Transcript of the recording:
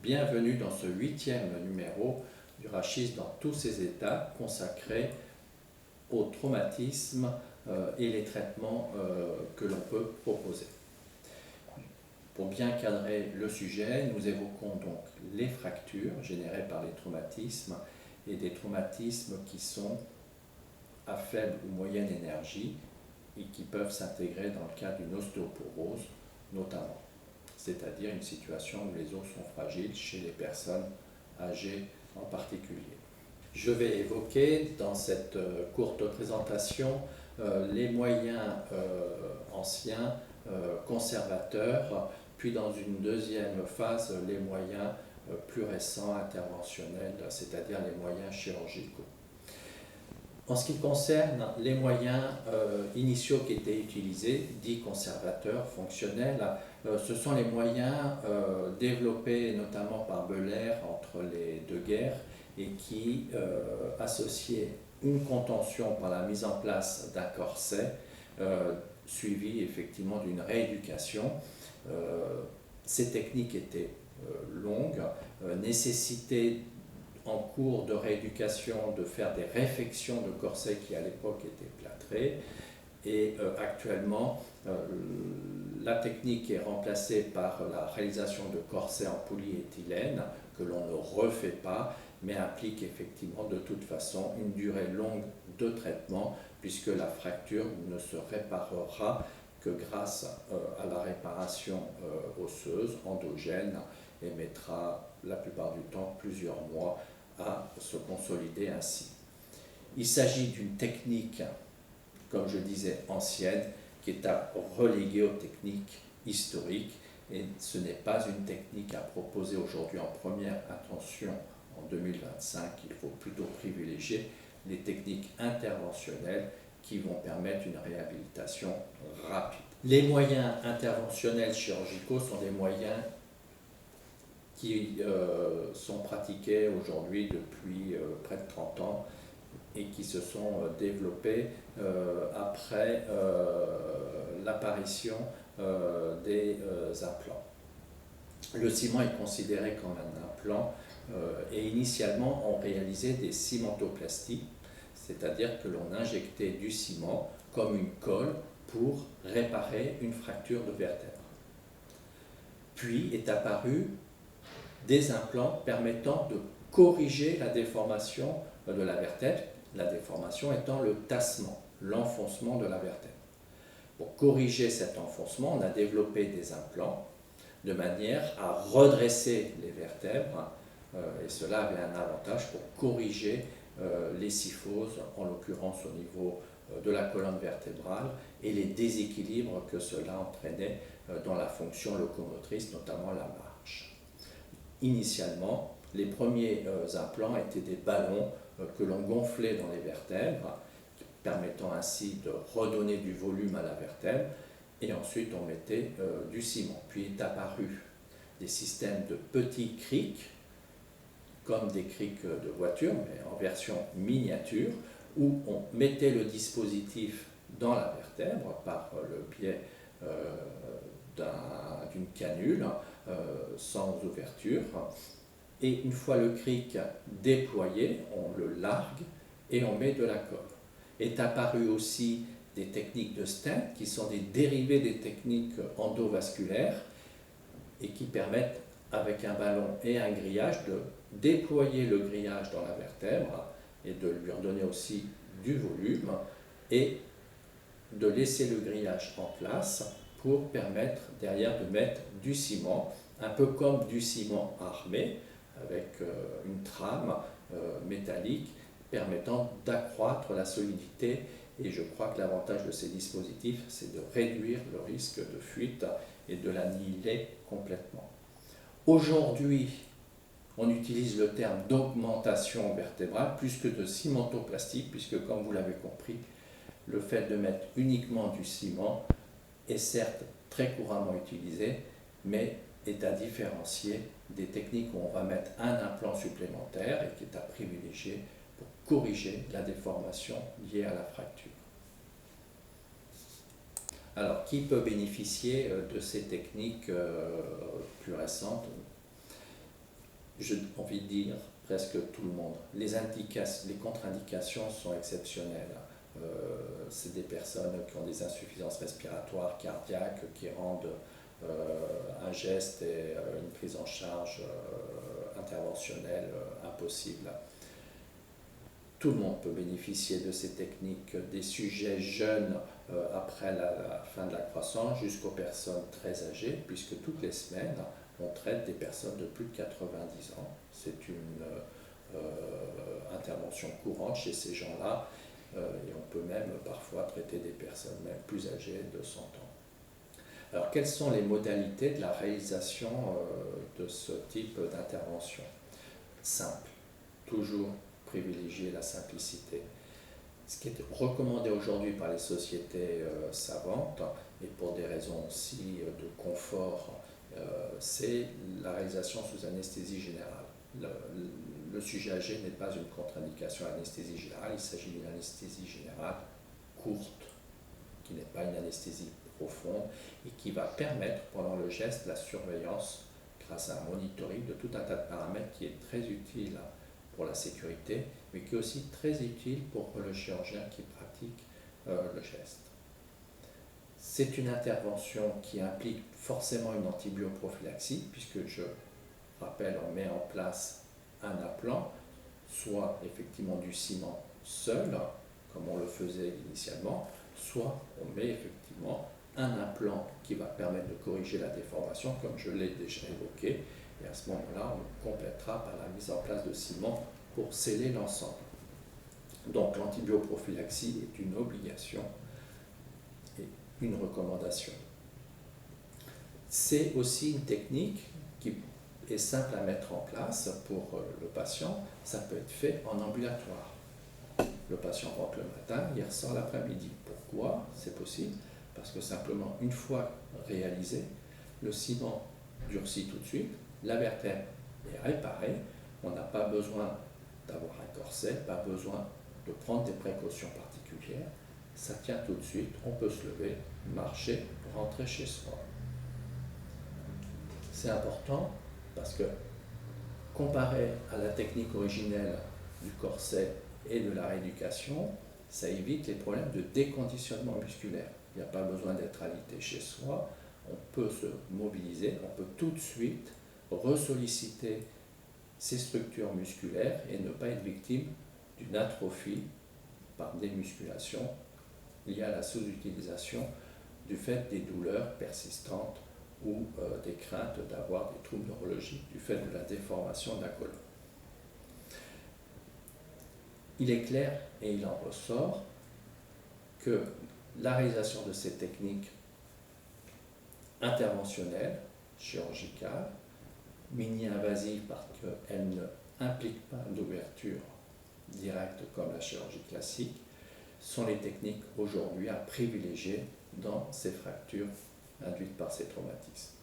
Bienvenue dans ce 8e numéro du Rachis dans tous ses états consacré au traumatisme et les traitements que l'on peut proposer. Pour bien cadrer le sujet, nous évoquons donc les fractures générées par les traumatismes et des traumatismes qui sont à faible ou moyenne énergie et qui peuvent s'intégrer dans le cas d'une ostéoporose notamment, c'est-à-dire une situation où les os sont fragiles chez les personnes âgées en particulier. Je vais évoquer dans cette courte présentation les moyens anciens, conservateurs, puis dans une deuxième phase les moyens plus récents, interventionnels, c'est-à-dire les moyens chirurgicaux. En ce qui concerne les moyens initiaux qui étaient utilisés, dits conservateurs, fonctionnels, ce sont les moyens développés notamment par Böhler entre les deux guerres et qui associaient une contention par la mise en place d'un corset suivi effectivement d'une rééducation. Ces techniques étaient longues, nécessitaient en cours de rééducation de faire des réfections de corsets qui à l'époque étaient plâtrés et actuellement la technique est remplacée par la réalisation de corsets en polyéthylène que l'on ne refait pas mais implique effectivement de toute façon une durée longue de traitement puisque la fracture ne se réparera que grâce à la réparation osseuse endogène et mettra la plupart du temps plusieurs mois à se consolider ainsi. Il s'agit d'une technique, comme je disais, ancienne, qui est à reléguer aux techniques historiques et ce n'est pas une technique à proposer aujourd'hui en première intention en 2025. Il faut plutôt privilégier les techniques interventionnelles qui vont permettre une réhabilitation rapide. Les moyens interventionnels chirurgicaux sont des moyens qui sont pratiqués aujourd'hui depuis près de 30 ans et qui se sont développés après l'apparition des implants. Le ciment est considéré comme un implant et initialement on réalisait des cimentoplasties, c'est-à-dire que l'on injectait du ciment comme une colle pour réparer une fracture de vertèbre. Puis est apparu des implants permettant de corriger la déformation de la vertèbre, la déformation étant le tassement, l'enfoncement de la vertèbre. Pour corriger cet enfoncement, on a développé des implants de manière à redresser les vertèbres et cela avait un avantage pour corriger les kyphoses, en l'occurrence au niveau de la colonne vertébrale et les déséquilibres que cela entraînait dans la fonction locomotrice, notamment la marche. Initialement, les premiers implants étaient des ballons que l'on gonflait dans les vertèbres, permettant ainsi de redonner du volume à la vertèbre, et ensuite on mettait du ciment. Puis est apparu des systèmes de petits crics, comme des crics de voiture, mais en version miniature, où on mettait le dispositif dans la vertèbre par le biais d'une canule sans ouverture, et une fois le cric déployé, on le largue et on met de la colle. Est apparu aussi des techniques de stent qui sont des dérivés des techniques endovasculaires et qui permettent avec un ballon et un grillage de déployer le grillage dans la vertèbre et de lui redonner aussi du volume et de laisser le grillage en place pour permettre derrière de mettre du ciment, un peu comme du ciment armé avec une trame métallique permettant d'accroître la solidité. Et je crois que l'avantage de ces dispositifs, c'est de réduire le risque de fuite et de l'annihiler complètement. Aujourd'hui, on utilise le terme d'augmentation vertébrale plus que de cimentoplastie, puisque comme vous l'avez compris, le fait de mettre uniquement du ciment est certes très couramment utilisé, mais est à différencier des techniques où on va mettre un implant supplémentaire et qui est à privilégier pour corriger la déformation liée à la fracture. Alors, qui peut bénéficier de ces techniques plus récentes? j'ai envie de dire presque tout le monde. Les contre-indications sont exceptionnelles. C'est des personnes qui ont des insuffisances respiratoires, cardiaques, qui rendent un geste et une prise en charge interventionnelle impossible. Tout le monde peut bénéficier de ces techniques, des sujets jeunes après la fin de la croissance jusqu'aux personnes très âgées, puisque toutes les semaines, on traite des personnes de plus de 90 ans. C'est une intervention courante chez ces gens-là, et on peut même parfois traiter des personnes même plus âgées de 100 ans. Alors, quelles sont les modalités de la réalisation de ce type d'intervention? Simple, toujours privilégier la simplicité. Ce qui est recommandé aujourd'hui par les sociétés savantes, et pour des raisons aussi de confort, c'est la réalisation sous anesthésie générale. Le sujet âgé n'est pas une contre-indication à l'anesthésie générale, il s'agit d'une anesthésie générale courte, qui n'est pas une anesthésie profonde, et qui va permettre pendant le geste la surveillance grâce à un monitoring de tout un tas de paramètres qui est très utile pour la sécurité, mais qui est aussi très utile pour le chirurgien qui pratique le geste. C'est une intervention qui implique forcément une antibioprophylaxie, puisque je rappelle, on met en place un implant, soit effectivement du ciment seul, comme on le faisait initialement, soit on met effectivement un implant qui va permettre de corriger la déformation, comme je l'ai déjà évoqué, et à ce moment-là, on complétera par la mise en place de ciment pour sceller l'ensemble. Donc l'antibioprophylaxie est une obligation et une recommandation. C'est aussi une technique qui est simple à mettre en place pour le patient. Ça peut être fait en ambulatoire. Le patient rentre le matin, il ressort l'après-midi. Pourquoi c'est possible? Parce que simplement, une fois réalisé, le ciment durcit tout de suite, la vertèbre est réparée, on n'a pas besoin d'avoir un corset, pas besoin de prendre des précautions particulières, ça tient tout de suite, on peut se lever, marcher, rentrer chez soi. C'est important parce que comparé à la technique originelle du corset et de la rééducation, ça évite les problèmes de déconditionnement musculaire. Il n'y a pas besoin d'être alité chez soi, on peut se mobiliser, on peut tout de suite ressolliciter ces structures musculaires et ne pas être victime d'une atrophie par démusculation liée à la sous-utilisation du fait des douleurs persistantes ou des craintes d'avoir des troubles neurologiques du fait de la déformation de la colonne. Il est clair, et il en ressort, que la réalisation de ces techniques interventionnelles, chirurgicales, mini-invasives parce qu'elles ne impliquent pas d'ouverture directe comme la chirurgie classique, sont les techniques aujourd'hui à privilégier dans ces fractures induites par ces traumatismes.